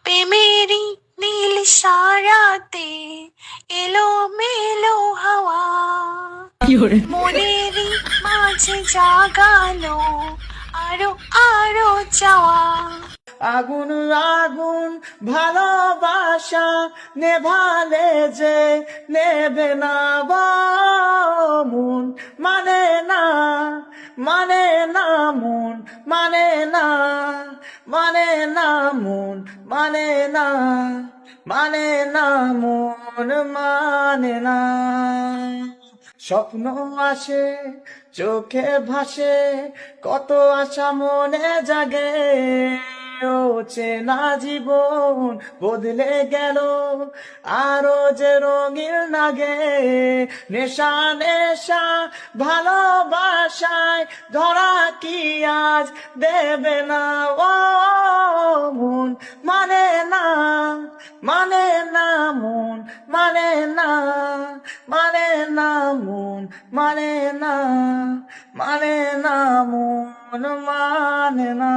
প্রেমেরই নীল সারাতে এলো মেলো হাওয়া মনেরই মাঝে জাগালো আরো আরো চাওয়া। আগুন আগুন ভালোবাসা নেভালে যে নেবে না মন মানে না মানে না মন মানে না মানে না মন মানে না মানে না মন মানে না। স্বপ্ন আসে চোখে ভাসে কত আশা মনে জাগে ও চেনা জীবন বদলে গেল আরো যে রঙিন লাগে নেশা নেশা ভালোবাসায় ধরা কি আজ দেবে না ও মন মানে না মানে না মন মানে না মানে না মন মানে না মানে না মন মানে না।